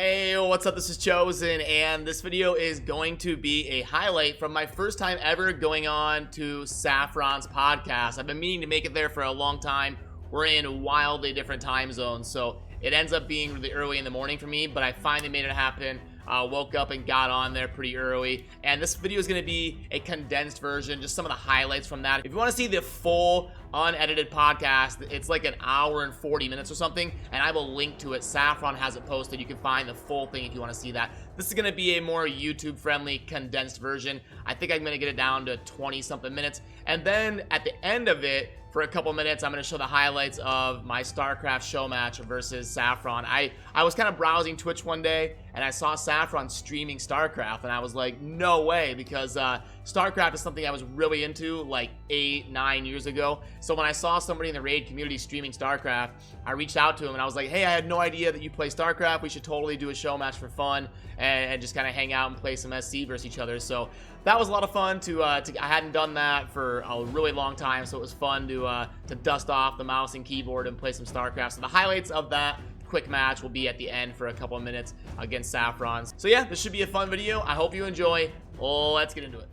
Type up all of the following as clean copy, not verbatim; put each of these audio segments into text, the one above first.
Hey, what's up? This is Chosen, and this video is going to be a highlight from my first time ever going on to Saffron's podcast. I've been meaning to make it there for a long time. We're in wildly different time zones, so it ends up being really early in the morning for me, but I finally made it happen. Woke up and got on there pretty early, and this video is going to be a condensed version, just some of the highlights from that. If you want to see the full unedited podcast, it's like an hour and 40 minutes or something, and I will link to it. Saffron has it posted. You can find the full thing if you want to see that. This is going to be a more YouTube friendly condensed version. I think I'm going to get it down to 20 something minutes, and then at the end of it, for a couple minutes, I'm going to show the highlights of my Starcraft Showmatch versus Saffron. I was kind of browsing Twitch one day, and I saw Saffron streaming Starcraft, and I was like, no way, because Starcraft is something I was really into like 8-9 years ago. So when I saw somebody in the raid community streaming Starcraft, I reached out to him, and I was like, hey, I had no idea that you play Starcraft. We should totally do a show match for fun and just kind of hang out and play some SC versus each other. So that was a lot of fun I hadn't done that for a really long time, so it was fun to dust off the mouse and keyboard and play some Starcraft. So the highlights of that quick match will be at the end for a couple of minutes against Saffron. So yeah, this should be a fun video. I hope you enjoy. Let's get into it.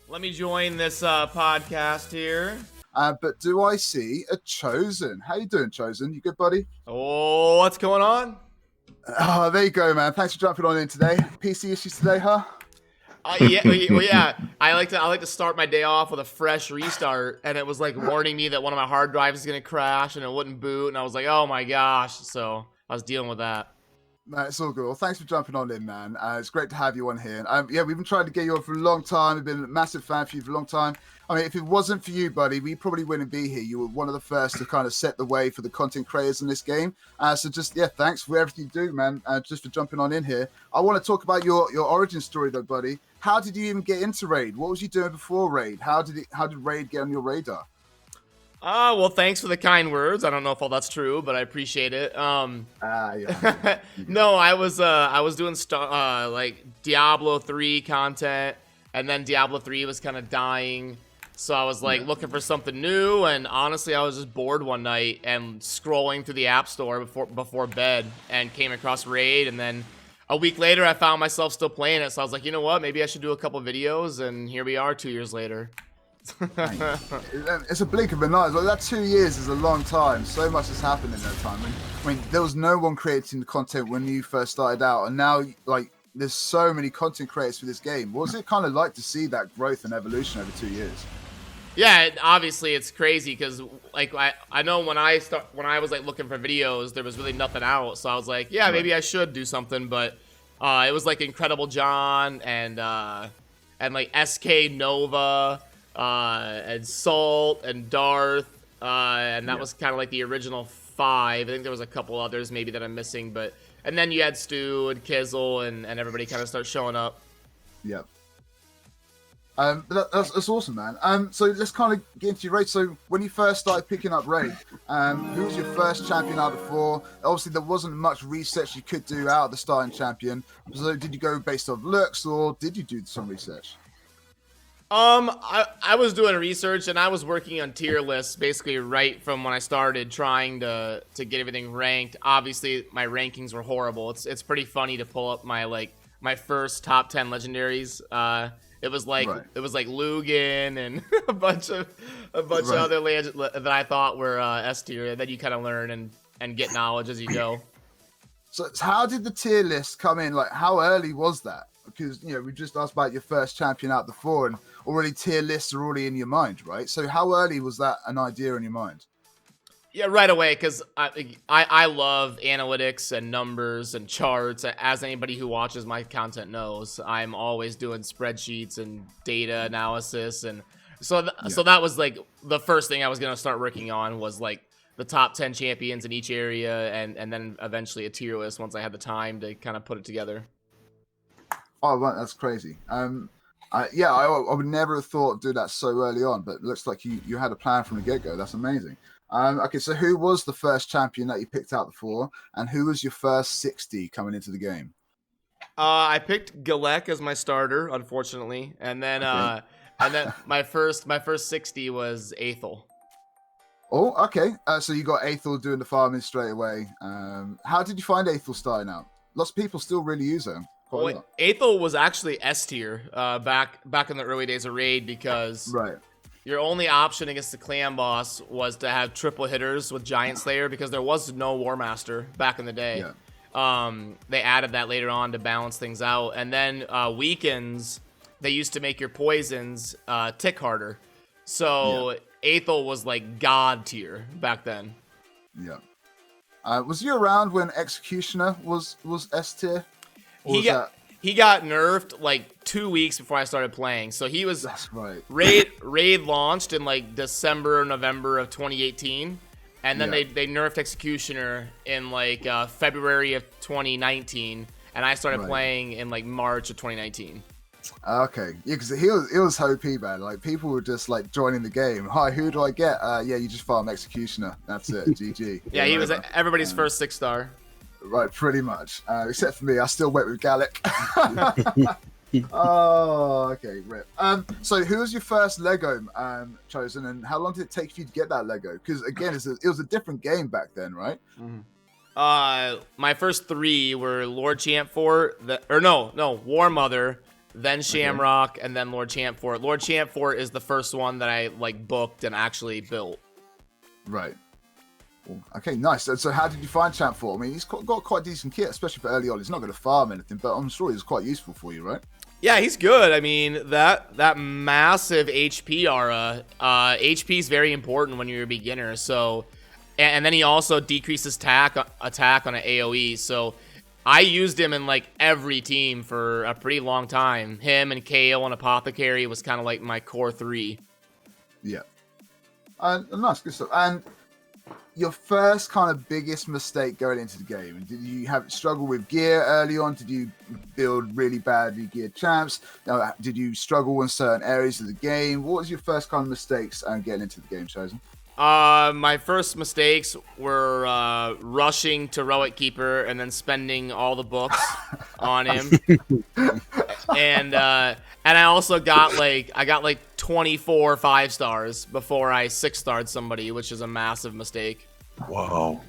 Let me join this podcast here. But do I see a Chosen? How you doing, Chosen? You good, buddy? Oh, what's going on? Oh, there you go, man. Thanks for jumping on in today. PC issues today, huh? Yeah. I like to start my day off with a fresh restart, and it was like warning me that one of my hard drives is gonna crash and it wouldn't boot, and I was like, oh my gosh. So I was dealing with that. No, it's all good. Well, thanks for jumping on in, man. It's great to have you on here. Yeah, we've been trying to get you on for a long time. We've been a massive fan for you for a long time. I mean, if it wasn't for you, buddy, we probably wouldn't be here. You were one of the first to kind of set the way for the content creators in this game. So just, yeah, thanks for everything you do, man. Just for jumping on in here. I want to talk about your origin story, though, buddy. How did you even get into Raid? What was you doing before Raid? How did Raid get on your radar? Well, thanks for the kind words. I don't know if all that's true, but I appreciate it. Yeah. No, I was doing like Diablo 3 content, and then Diablo 3 was kind of dying, so I was like looking for something new. And honestly, I was just bored one night and scrolling through the App Store before bed, and came across Raid. And then a week later, I found myself still playing it. So I was like, you know what? Maybe I should do a couple videos. And here we are, 2 years later. It's a blink of an eye. Like, that 2 years is a long time. So much has happened in that time. I mean, there was no one creating the content when you first started out, and now like there's so many content creators for this game. What was it kind of like to see that growth and evolution over 2 years? Yeah, obviously it's crazy because like I know when I was like looking for videos, there was really nothing out, so I was like, yeah, maybe I should do something. But it was like Incredible John and like SK Nova. And Salt and Darth, and that was kind of like the original 5. I think there was a couple others maybe that I'm missing, and then you had Stu and Kizzle and everybody kind of starts showing up. Yep. But that's awesome, man. So let's kind of get into your raid. So when you first started picking up raid, who was your first champion out of 4? Obviously, there wasn't much research you could do out of the starting champion. So did you go based off looks, or did you do some research? I was doing research, and I was working on tier lists basically right from when I started trying to get everything ranked. Obviously, my rankings were horrible. It's pretty funny to pull up my first top 10 legendaries. It was like Lugan and a bunch of other legends that I thought were S tier that you kind of learn and get knowledge as you go. So how did the tier list come in? Like, how early was that? Because, you know, we just asked about your first champion out the 4, and already tier lists are already in your mind, right? So how early was that an idea in your mind? Yeah, right away, because I love analytics and numbers and charts. As anybody who watches my content knows, I'm always doing spreadsheets and data analysis. And so that was like the first thing I was going to start working on, was like the top 10 champions in each area, and then eventually a tier list once I had the time to kind of put it together. Oh, right, that's crazy. Yeah, I would never have thought of doing that so early on, but it looks like you had a plan from the get-go. That's amazing. Okay, so who was the first champion that you picked out the 4, and who was your first 60 coming into the game? I picked Galek as my starter, unfortunately, and then my first 60 was Aethel. Oh, okay. So you got Aethel doing the farming straight away. How did you find Aethel starting out? lots of people still really use it. Quite a lot. Aethel was actually S tier back in the early days of Raid, because Right. your only option against the clan boss was to have triple hitters with Giant Slayer, because there was no War Master back in the day. Yeah. They added that later on to balance things out. And then weekends, they used to make your poisons tick harder. So Aethel was like god tier back then. Yeah. Was you around when Executioner was S tier? He got nerfed like 2 weeks before I started playing. So he was. That's right. Raid launched in like December, November of 2018, and then they nerfed Executioner in like February of 2019, and I started playing in like March of 2019. Okay, yeah, because it was OP, man. Like, people were just like joining the game. Hi, who do I get? Yeah, you just farm Executioner. That's it. GG. Yeah, he was everybody's first 6-star. Right, pretty much. Except for me, I still went with Gallic. Oh, okay, rip. So who was your first Lego chosen, and how long did it take for you to get that Lego? Because again, it was a different game back then, right? My first 3 were Lord Champfort, War Mother, then Shamrock, and then Lord Champfort. Lord Champfort is the first one that I like booked and actually built. Right. Okay, nice. So how did you find Champfort? I mean, he's got quite decent kit, especially for early on. He's not going to farm anything, but I'm sure he's quite useful for you, right? Yeah, he's good. I mean, that massive HP aura, HP is very important when you're a beginner. So, and then he also decreases attack on an AoE. So, I used him in like every team for a pretty long time. Him and KO and Apothecary was kind of like my core 3. Yeah. Nice, good stuff. And your first kind of biggest mistake going into the game, did you struggle with gear early on? Did you build really badly geared champs? Did you struggle in certain areas of the game? What was your first kind of mistakes getting into the game, Chosen? My first mistakes were rushing to Relic Keeper and then spending all the books on him. And I also got like 24 5-stars before I 6-starred somebody, which is a massive mistake. Wow.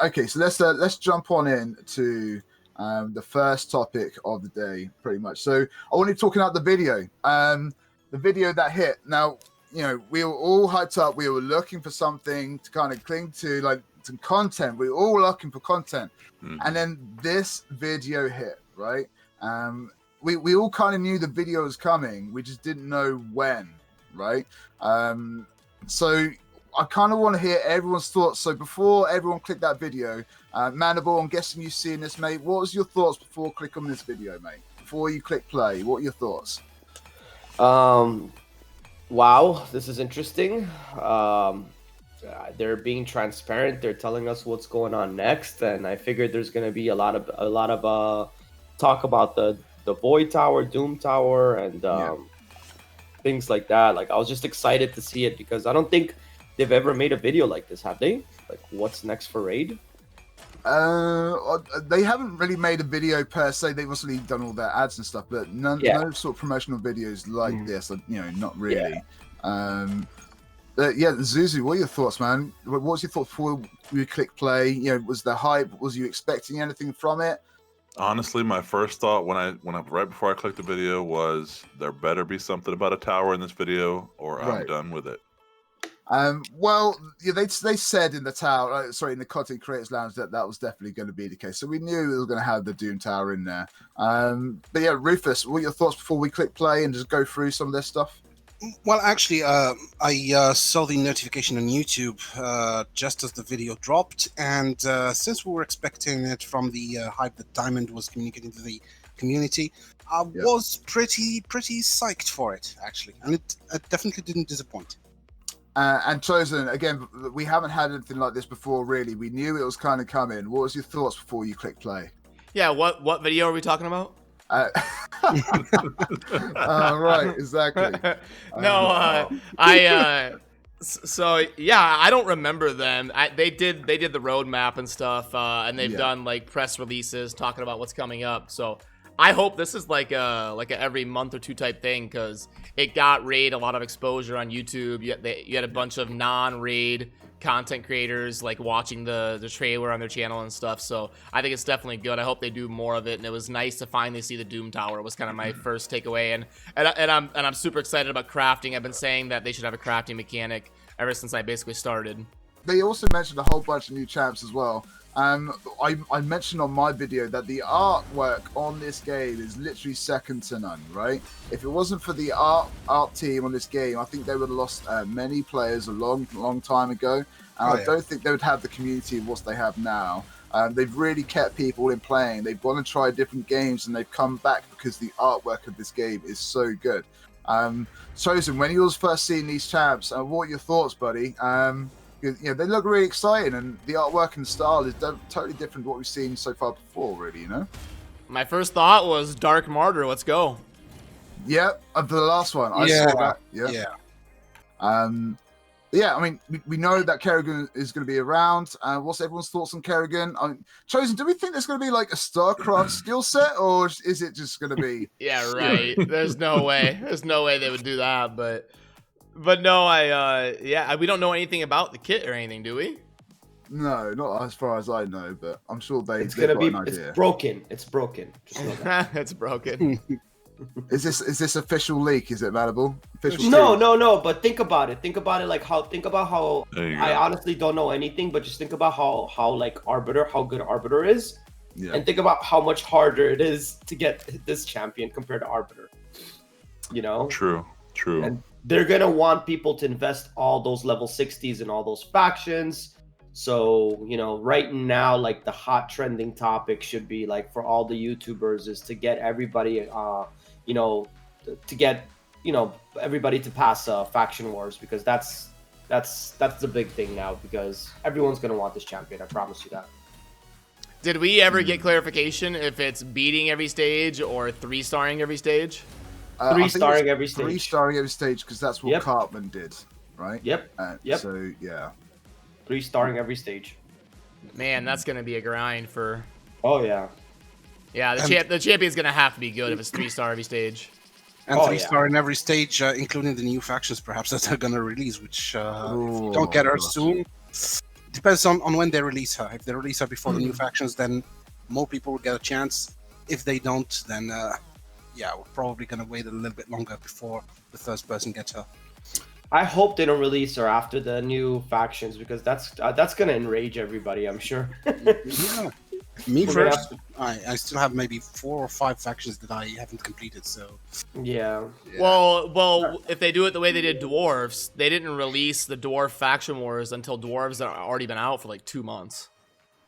Okay, so let's jump on in to the first topic of the day, pretty much. So I want to talk about the video. The video that hit. Now, you know, we were all hyped up. We were looking for something to kind of cling to, like some content. We were all looking for content. And then this video hit, right? We all kind of knew the video was coming. We just didn't know when, right? So I kind of want to hear everyone's thoughts. So before everyone clicked that video, Mandible, I'm guessing you've seen this, mate. What was your thoughts before click on this video, mate? Before you click play, what are your thoughts? Wow, this is interesting. They're being transparent. They're telling us what's going on next, and I figured there's going to be a lot of talk about the Void Tower, Doom Tower, and things like that. Like, I was just excited to see it because I don't think they've ever made a video like this, have they? Like, what's next for Raid? They haven't really made a video per se. They've obviously done all their ads and stuff, but none sort of promotional videos like this. You know, not really. Zuzu, what are your thoughts, man? What was your thoughts before we click play? You know, was the hype? Was you expecting anything from it? Honestly, my first thought when I right before I clicked the video was there better be something about a tower in this video, or I'm done with it. Well, yeah, they said in the tower, in the Content Creators Lounge that was definitely going to be the case. So we knew we were going to have the Doom Tower in there. But yeah, Rufus, what are your thoughts before we click play and just go through some of this stuff? Well, actually, I saw the notification on YouTube just as the video dropped, and since we were expecting it from the hype that Diamond was communicating to the community, I was pretty psyched for it, actually, and it definitely didn't disappoint. And Chosen, again, we haven't had anything like this before, really. We knew it was kind of coming. What was your thoughts before you click play? Yeah, what video are we talking about? Right, exactly. So yeah, I don't remember them. They did the roadmap and stuff, and they've done like press releases talking about what's coming up. So I hope this is like a every month or two type thing, because it got Raid a lot of exposure on YouTube. You had a bunch of non-Raid content creators like watching the trailer on their channel and stuff. So I think it's definitely good. I hope they do more of it. And it was nice to finally see the Doom Tower. It was kind of my first takeaway. And I'm super excited about crafting. I've been saying that they should have a crafting mechanic ever since I basically started. They also mentioned a whole bunch of new champs as well. I mentioned on my video that the artwork on this game is literally second to none, right? If it wasn't for the art team on this game, I think they would have lost many players a long time ago. And I don't think they would have the community of what they have now. They've really kept people in playing. They've gone and tried different games, and they've come back because the artwork of this game is so good. Chosen, when you was first seeing these champs, what are your thoughts, buddy? You know, they look really exciting, and the artwork and style is totally different to what we've seen so far before, really, you know? My first thought was Dark Martyr. Let's go. Yep, the last one. I saw that. Yeah. Yeah, I mean, we know that Kerrigan is going to be around. What's everyone's thoughts on Kerrigan? Chosen, do we think there's going to be like a StarCraft skill set, or is it just going to be... Yeah, right. There's no way. There's no way they would do that, But no, we don't know anything about the kit or anything, do we? No, not as far as I know, but I'm sure they've got an idea. It's broken. It's broken. Just know that. It's broken. Is this official leak? Is it available? Official No. But think about it. Think about how There you go. I honestly don't know anything, but just think about how like Arbiter, how good Arbiter is, and think about how much harder it is to get this champion compared to Arbiter. You know? True. And they're gonna want people to invest all those level 60s in all those factions. So, you know, right now, like the hot trending topic should be like for all the YouTubers is to get everybody, everybody to pass faction wars, because that's the big thing now, because everyone's gonna want this champion. I promise you that. Did we ever get clarification if it's beating every stage or 3-starring every stage? 3-starring every stage. 3-starring every stage, because that's what Cartman did, right? Yep. So, yeah. 3-starring every stage. Man, that's going to be a grind for... Oh, yeah. Yeah, the champion's going to have to be good if it's 3-star every stage. And 3-star in every stage, including the new factions, perhaps, that they're going to release, which if you don't get her soon, depends on when they release her. If they release her before the new factions, then more people will get a chance. If they don't, then... we're probably going to wait a little bit longer before the first person gets her. I hope they don't release her after the new factions, because that's going to enrage everybody, I'm sure. Yeah. Me first, I still have maybe 4 or 5 factions that I haven't completed, so... Yeah. Well, if they do it the way they did Dwarves, they didn't release the Dwarf Faction Wars until Dwarves had already been out for like 2 months.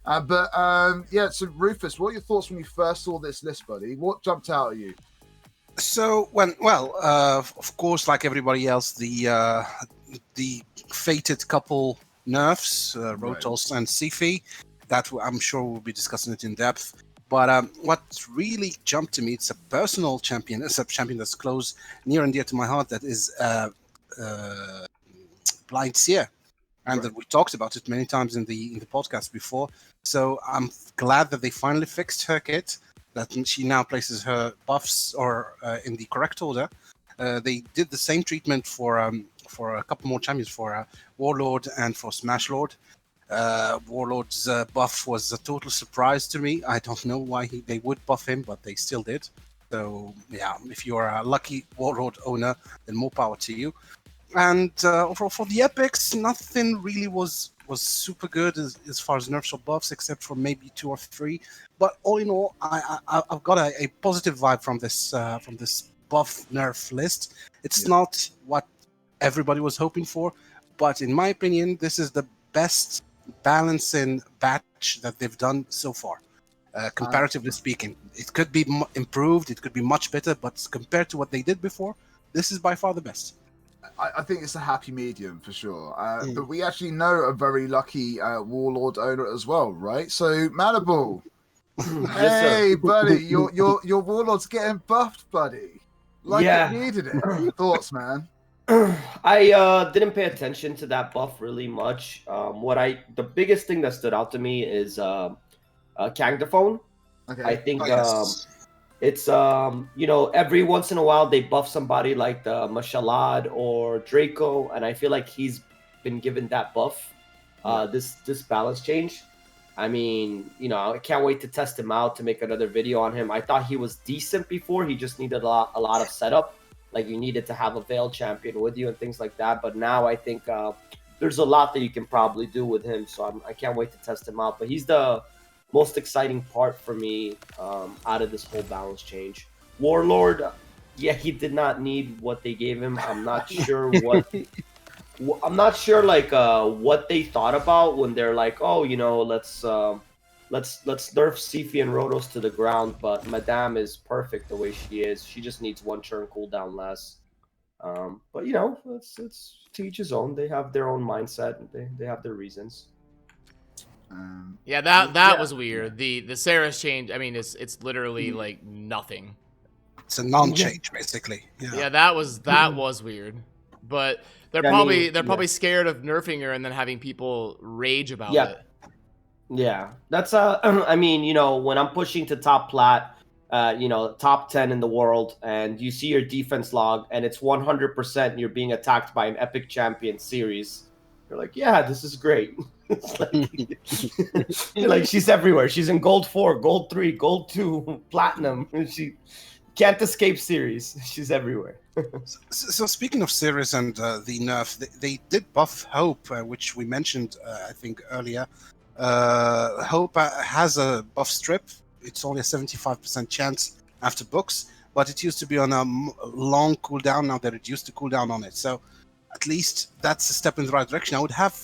So Rufus, what are your thoughts when you first saw this list, buddy? What jumped out at you? So of course, like everybody else, the fated couple nerfs, Rotos and Sifi, that I'm sure we'll be discussing it in depth. But what really jumped to me, it's a personal champion. It's a champion that's close, near and dear to my heart. That is Blind Seer, and that we talked about it many times in the podcast before. So I'm glad that they finally fixed her kit, that she now places her buffs in the correct order. They did the same treatment for a couple more champions, for Warlord and for Smash Lord. Warlord's buff was a total surprise to me. I don't know why they would buff him, but they still did. So yeah, if you're a lucky Warlord owner, then more power to you. And for the epics, nothing really was super good as far as nerfs or buffs, except for maybe 2 or 3. But all in all, I've got a positive vibe from this buff nerf list. It's not what everybody was hoping for, but in my opinion, this is the best balancing batch that they've done so far. Comparatively speaking, it could be improved, it could be much better, but compared to what they did before, this is by far the best. I think it's a happy medium for sure. But we actually know a very lucky Warlord owner as well, right? So Malibu, hey buddy, your Warlord's getting buffed, buddy. Like it needed it. Thoughts, man? I didn't pay attention to that buff really much. The biggest thing that stood out to me is Kangdaphone. Okay. I think it's every once in a while they buff somebody like the Mashalad or Draco, and I feel like he's been given that buff this balance change. I mean, you know, I can't wait to test him out to make another video on him. I thought he was decent before. He just needed a lot of setup. Like you needed to have a Veil champion with you and things like that. But now I think there's a lot that you can probably do with him. So I can't wait to test him out. But he's the most exciting part for me out of this whole balance change. Warlord, yeah, he did not need what they gave him. I'm not sure what. I'm not sure like what they thought about when they're like, oh, you know, let's nerf Sifi and Rotos to the ground. But Madame is perfect the way she is. She just needs one turn cooldown less. But you know, it's to each his own. They have their own mindset. And they have their reasons. Yeah, that was weird. The Saris change. I mean, it's literally like nothing. It's a non-change, basically. Yeah, that was weird. But they're probably scared of nerfing her and then having people rage about it. Yeah, that's I mean, you know, when I'm pushing to top plat, you know, top 10 in the world, and you see your defense log and it's 100% you're being attacked by an epic champion series, you're like, yeah, this is great. It's like she's everywhere. She's in gold 4, gold 3, gold 2, platinum. She can't escape series. She's everywhere. So speaking of series and the nerf, they did buff Hope, which we mentioned, I think, earlier. Hope has a buff strip. It's only a 75% chance after books, but it used to be on a long cooldown. Now they reduced the cooldown on it. So at least that's a step in the right direction. I would have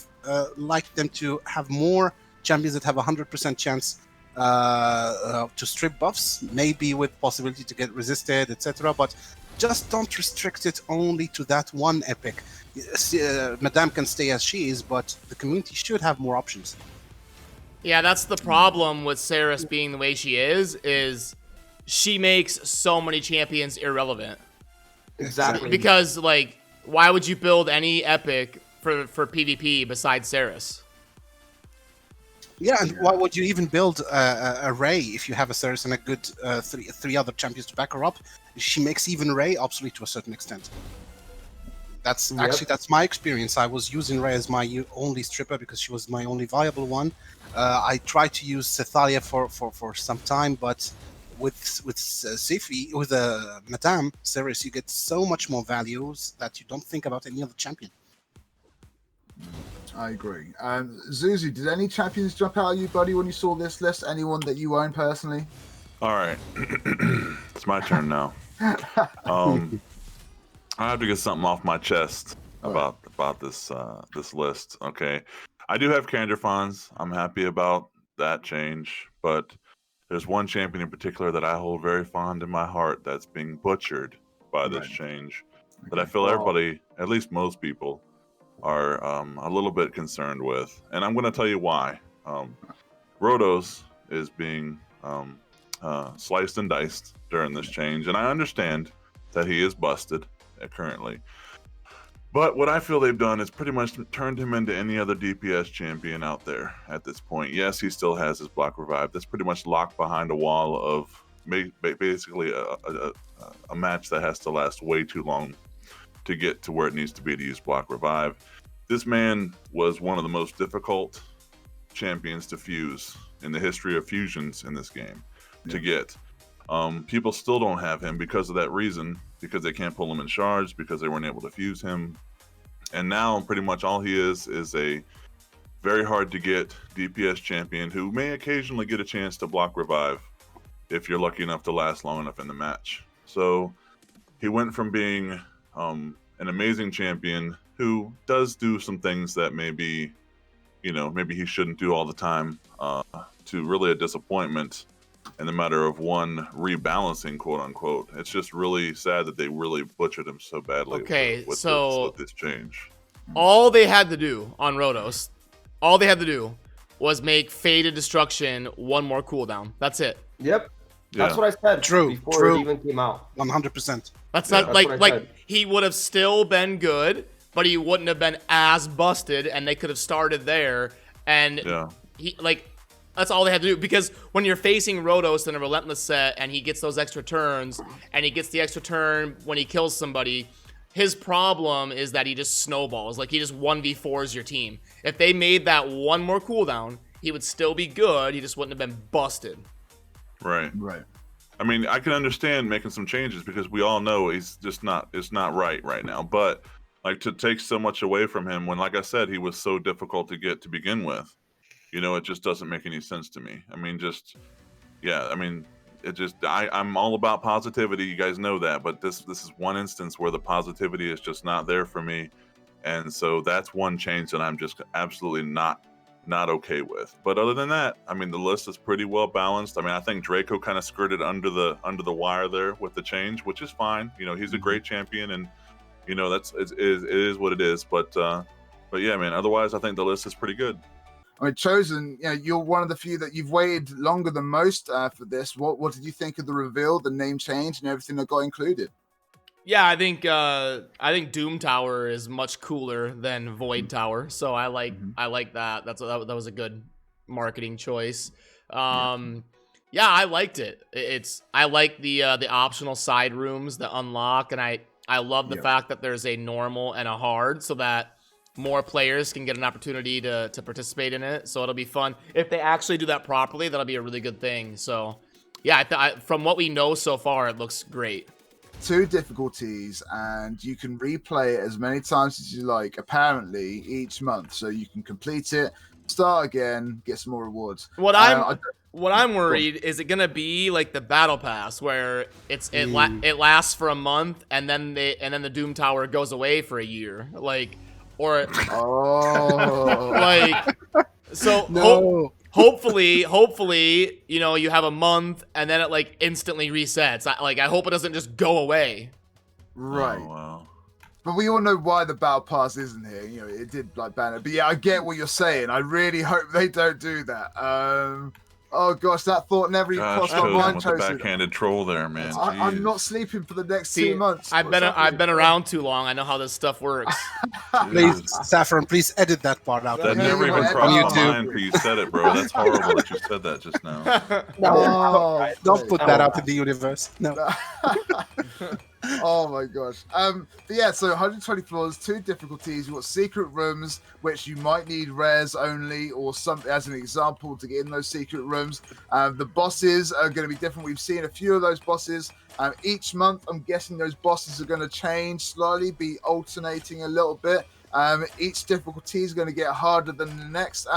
liked them to have more champions that have a 100% chance to strip buffs, maybe with possibility to get resisted, etc. But just don't restrict it only to that one epic. Madame can stay as she is, but the community should have more options. Yeah, that's the problem with Saris being the way she is she makes so many champions irrelevant. Exactly. Because, like, why would you build any epic for PvP besides Saris? Yeah, and why would you even build a Ray if you have a Saris and a good three other champions to back her up? She makes even Ray obsolete to a certain extent. That's my experience. I was using Ray as my only stripper because she was my only viable one. I tried to use Cethalia for some time, but with Sifi, with Madame Saris, you get so much more values that you don't think about any other champion. I agree. Zuzu, did any champions jump out at you, buddy, when you saw this list? Anyone that you own personally? All right, it's my turn now. I have to get something off my chest about this this list. Okay, I do have Kander Fonz. I'm happy about that change, but there's one champion in particular that I hold very fond in my heart that's being butchered by this change. That I feel everybody, at least most people, are a little bit concerned with, and I'm going to tell you why. Rotos is being sliced and diced during this change, and I understand that he is busted currently. But what I feel they've done is pretty much turned him into any other DPS champion out there at this point. Yes, he still has his block revive. That's pretty much locked behind a wall of basically a match that has to last way too long to get to where it needs to be to use block revive. This man was one of the most difficult champions to fuse in the history of fusions in this game to get. People still don't have him because of that reason, because they can't pull him in shards, because they weren't able to fuse him. And now pretty much all he is a very hard to get DPS champion who may occasionally get a chance to block revive if you're lucky enough to last long enough in the match. So he went from being an amazing champion who does do some things that maybe he shouldn't do all the time, to really a disappointment in the matter of one rebalancing, quote unquote. It's just really sad that they really butchered him so badly. Okay, with this change. All they had to do on Rotos, was make Faded Destruction one more cooldown. That's it. Yep. That's what I said before it even came out. 100%. That's not like he would have still been good, but he wouldn't have been as busted, and they could have started there. And that's all they had to do, because when you're facing Rotos in a relentless set and he gets those extra turns, and he gets the extra turn when he kills somebody, his problem is that he just snowballs. Like, he just 1v4s your team. If they made that one more cooldown, he would still be good. He just wouldn't have been busted. Right. Right. I mean, I can understand making some changes because we all know he's just not. It's not right now. But like to take so much away from him when, like I said, he was so difficult to get to begin with. You know, it just doesn't make any sense to me. I mean, yeah. I mean, it just. I'm all about positivity. You guys know that. But this is one instance where the positivity is just not there for me, and so that's one change that I'm just absolutely not okay with. But other than that, I mean, the list is pretty well balanced. I mean, I think Draco kind of skirted under the wire there with the change, which is fine. You know, he's a great champion, and you know it is what it is. But yeah, man. Otherwise, I think the list is pretty good. I mean, Chosen, you know, you're one of the few that you've waited longer than most for this. What did you think of the reveal, the name change, and everything that got included? Yeah, I think Doom Tower is much cooler than Void Tower, so I like that. That was a good marketing choice. Yeah, I liked it. I like the optional side rooms that unlock, and I love the fact that there's a normal and a hard, so that more players can get an opportunity to participate in it. So it'll be fun if they actually do that properly. That'll be a really good thing. So yeah, from what we know so far, it looks great. 2 difficulties, and you can replay it as many times as you like, apparently, each month. So you can complete it, start again, get some more rewards. What I'm worried is it gonna be like the battle pass where it lasts for a month and then the Doom Tower goes away for a year, like, or like, so No. hopefully, you know, you have a month and then it like instantly resets. I hope it doesn't just go away. Right. Oh, wow. But we all know why the battle pass isn't here. You know, it did like ban it. But yeah, I get what you're saying. I really hope they don't do that. Oh gosh, that thought never even crossed my mind. With the backhanded troll there, man. I'm not sleeping for the next 2 months. I've been around too long. I know how this stuff works. Please, Saffron, please edit that part out. That never even crossed my mind until you said it, bro. That's horrible that you said that just now. No, Don't put that out in the universe. No. Oh my gosh. But yeah, so 120 floors, 2 difficulties. You've got secret rooms, which you might need rares only or something as an example to get in those secret rooms. The bosses are going to be different. We've seen a few of those bosses. Each month, I'm guessing those bosses are going to change slightly, be alternating a little bit. Each difficulty is going to get harder than the next.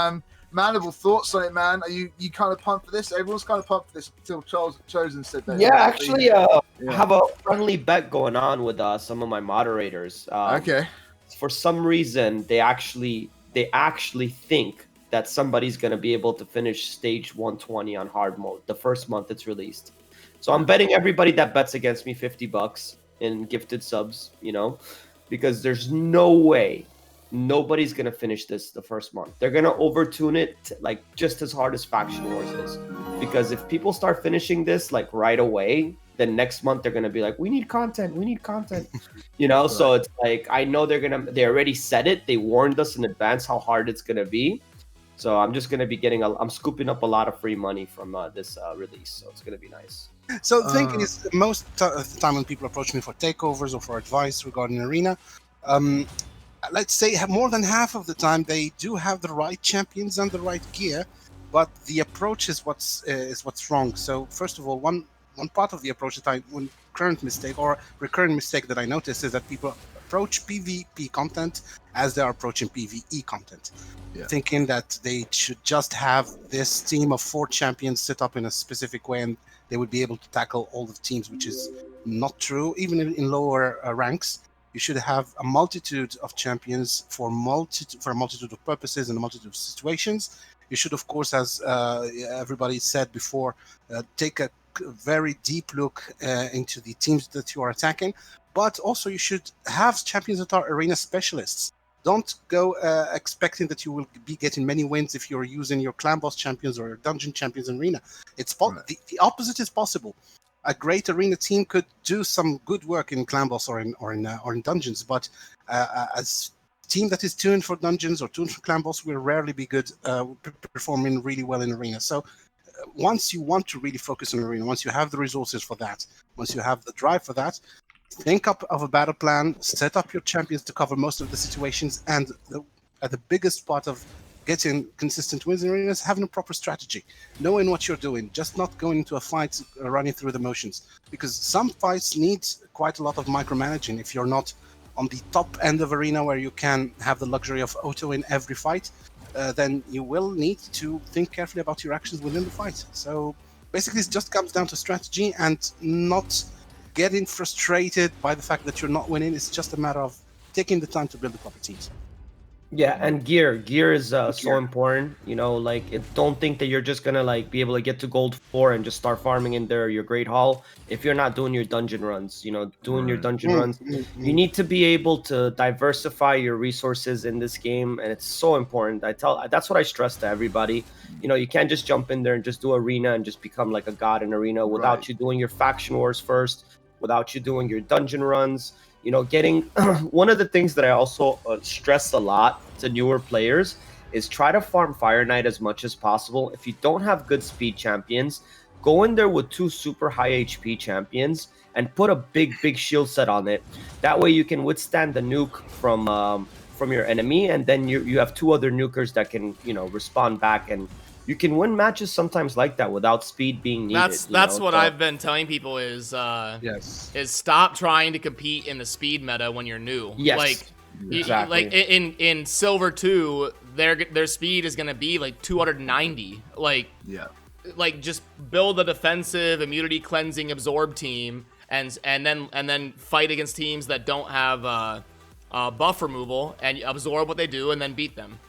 Manable, thoughts on it, man? Are you kind of pumped for this? Everyone's kind of pumped for this until Chosen said that. Yeah, actually, I have a friendly bet going on with some of my moderators. Okay. For some reason, they actually think that somebody's going to be able to finish stage 120 on hard mode the first month it's released. So I'm betting everybody that bets against me $50 in gifted subs, you know, because there's no way nobody's going to finish this the first month. They're going to overtune it like just as hard as Faction Wars is. Because if people start finishing this like right away, then next month they're going to be like, we need content, you know? Right. So it's like, I know they already said it. They warned us in advance how hard it's going to be. So I'm just going to be I'm scooping up a lot of free money from this release. So it's going to be nice. So the thing is, most of the time when people approach me for takeovers or for advice regarding Arena, let's say more than half of the time they do have the right champions and the right gear, but the approach is what's wrong. So first of all, one part of the approach that recurrent mistake that I noticed is that people approach PvP content as they are approaching PvE content, thinking that they should just have this team of 4 champions set up in a specific way and they would be able to tackle all the teams, which is not true. Even in lower ranks, you should have a multitude of champions for a multitude of purposes and a multitude of situations. You should, of course, as everybody said before, take a very deep look into the teams that you are attacking. But also, you should have champions that are arena specialists. Don't go expecting that you will be getting many wins if you're using your clan boss champions or your dungeon champions in arena. The opposite is possible. A great arena team could do some good work in clan boss or in dungeons, but as a team that is tuned for dungeons or tuned for clan boss will rarely be good, performing really well in arena. So once you want to really focus on arena, once you have the resources for that, once you have the drive for that, think up of a battle plan, set up your champions to cover most of the situations, and the biggest part of getting consistent wins in arenas, having a proper strategy, knowing what you're doing, just not going into a fight running through the motions. Because some fights need quite a lot of micromanaging. If you're not on the top end of arena where you can have the luxury of auto in every fight, then you will need to think carefully about your actions within the fight. So basically, it just comes down to strategy and not getting frustrated by the fact that you're not winning. It's just a matter of taking the time to build the proper teams. Yeah, and gear is so important. You know, like don't think that you're just gonna like be able to get to gold 4 and just start farming in there your great hall if you're not doing your dungeon runs. You know, doing your dungeon runs, you need to be able to diversify your resources in this game, and it's so important. That's what I stress to everybody. You know, you can't just jump in there and just do arena and just become like a god in arena without you doing your faction wars first, without you doing your dungeon runs. You know, getting one of the things that I also stress a lot to newer players is try to farm Fire Knight as much as possible. If you don't have good speed champions, go in there with 2 super high HP champions and put a big shield set on it. That way you can withstand the nuke from your enemy, and then you have 2 other nukers that can, you know, respond back, and you can win matches sometimes like that without speed being needed. That's what I've been telling people is is stop trying to compete in the speed meta when you're new. Yes, like exactly. like in Silver 2, their speed is gonna be like 290. Like just build a defensive immunity cleansing absorb team and then fight against teams that don't have buff removal and absorb what they do and then beat them.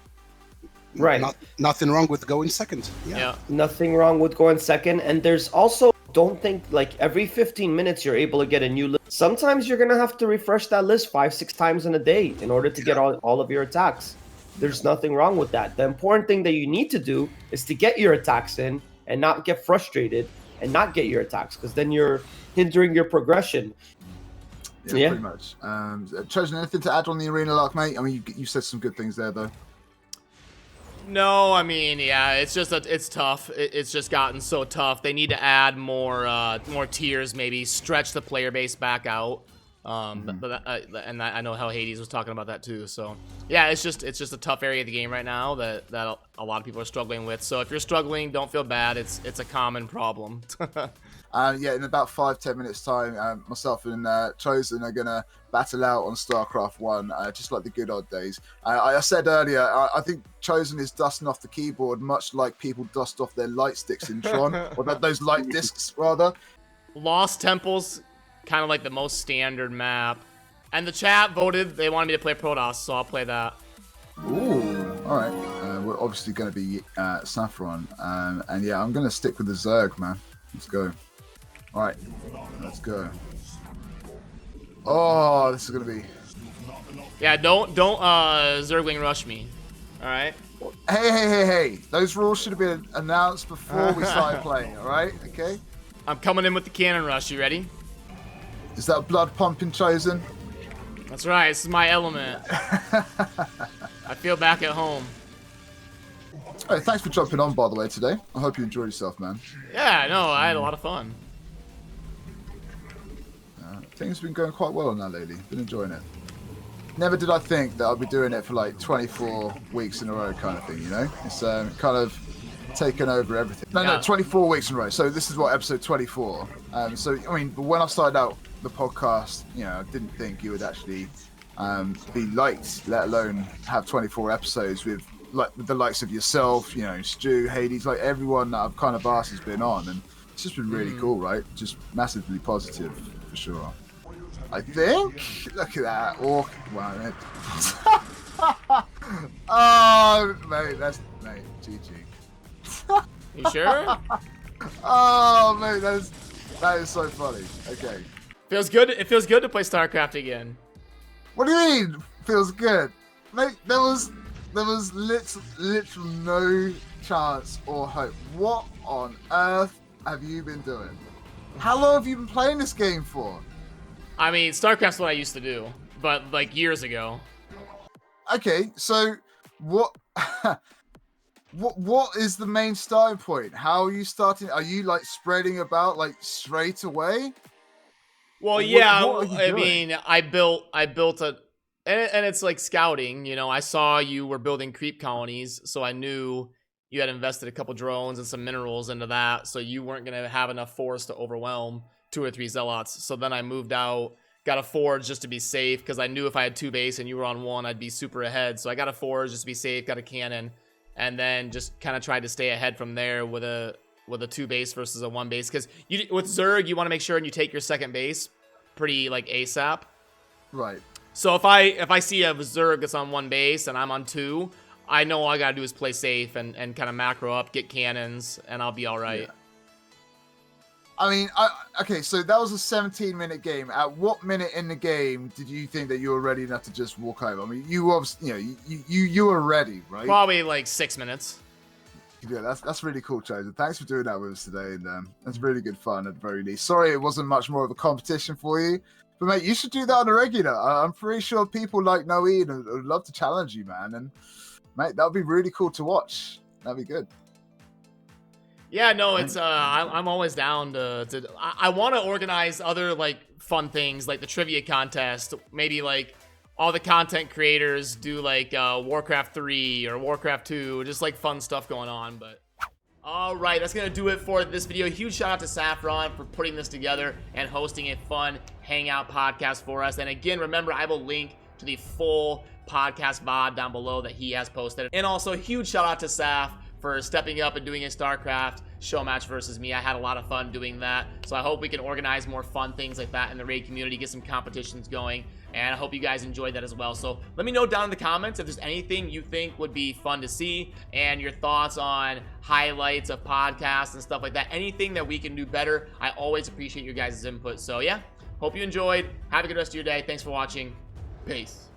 Right. Nothing wrong with going second. Yeah. Nothing wrong with going second. And there's also, don't think like every 15 minutes you're able to get a new list. Sometimes you're going to have to refresh that list 5-6 times in a day in order to get all of your attacks. There's nothing wrong with that. The important thing that you need to do is to get your attacks in and not get frustrated and not get your attacks, because then you're hindering your progression. Yeah, pretty much. Chosen, anything to add on the arena luck, mate? I mean, you said some good things there, though. No, I mean, yeah, it's just it's tough. It's just gotten so tough. They need to add more tiers, maybe stretch the player base back out. And I know how Hades was talking about that too. So yeah, it's just a tough area of the game right now that a lot of people are struggling with. So if you're struggling, don't feel bad. It's a common problem. Yeah, in about 5-10 minutes time, myself and Chosen are gonna battle out on Starcraft 1, just like the good old days. I said earlier, I think Chosen is dusting off the keyboard much like people dust off their light sticks in Tron, or those light discs rather. Lost Temple's kind of like the most standard map, and the chat voted they wanted me to play Protoss, so I'll play that. Ooh, all right. We're obviously going to be Saffron, and yeah, I'm going to stick with the Zerg, man. Let's go. All right, let's go. Oh, this is going to be... Yeah, don't Zergling rush me. All right. Hey. Those rules should have been announced before we started playing, all right? Okay? I'm coming in with the cannon rush. You ready? Is that blood pumping, Chosen? That's right. This is my element. I feel back at home. Hey, thanks for jumping on, by the way, today. I hope you enjoyed yourself, man. Yeah, no, I had a lot of fun. Things have been going quite well on that lately. Been enjoying it. Never did I think that I'd be doing it for like 24 weeks in a row kind of thing, you know? It's kind of taken over everything. No, 24 weeks in a row. So this is what, episode 24. So, I mean, when I started out the podcast, you know, I didn't think you would actually be liked, let alone have 24 episodes with like the likes of yourself, you know, Stu, Hades, like everyone that I've kind of asked has been on. And it's just been really cool, right? Just massively positive for sure. I think. Look at that. Oh, wow, mate. Oh, mate, GG. You sure? Oh, mate, that is so funny. Okay. Feels good. It feels good to play StarCraft again. What do you mean? Feels good, mate. There was literally no chance or hope. What on earth have you been doing? How long have you been playing this game for? I mean, StarCraft's what I used to do, but like years ago. Okay, so what is the main starting point? How are you starting? Are you like spreading about like straight away? Well, What- yeah, what are you I doing? mean, I built a, and it's like scouting, you know, I saw you were building creep colonies, so I knew you had invested a couple drones and some minerals into that, so you weren't going to have enough force to overwhelm 2 or 3 zealots. So then I moved out, got a forge just to be safe, because I knew if I had 2 base and you were on 1, I'd be super ahead. So I got a forge just to be safe, got a cannon, and then just kind of tried to stay ahead from there with a 2 base versus a 1 base, because with Zerg you want to make sure you take your second base pretty like ASAP. Right. So if I see a Zerg that's on 1 base and I'm on 2, I know all I gotta do is play safe and kind of macro up, get cannons, and I'll be all right. Yeah. I mean, okay, so that was a 17-minute game. At what minute in the game did you think that you were ready enough to just walk over? I mean, you obviously, you know, you were ready, right? Probably like 6 minutes. Yeah, that's really cool, Chosen. Thanks for doing that with us today, and that's really good fun at the very least. Sorry it wasn't much more of a competition for you, but mate, you should do that on a regular. I'm pretty sure people like Noe would love to challenge you, man, and mate, that would be really cool to watch. That'd be good. Yeah, no, it's I'm always down to I want to organize other like fun things like the trivia contest. Maybe like all the content creators do like Warcraft 3 or Warcraft 2, just like fun stuff going on. But all right, that's gonna do it for this video. Huge shout out to Saffron for putting this together and hosting a fun hangout podcast for us. And again, remember, I will link to the full podcast VOD down below that he has posted. And also, huge shout out to Saf for stepping up and doing a Starcraft Showmatch versus me. I had a lot of fun doing that, so I hope we can organize more fun things like that in the raid community, get some competitions going, and I hope you guys enjoyed that as well. So let me know down in the comments if there's anything you think would be fun to see, and your thoughts on highlights of podcasts and stuff like that. Anything that we can do better, I always appreciate your guys' input. So yeah, hope you enjoyed. Have a good rest of your day. Thanks for watching. Peace.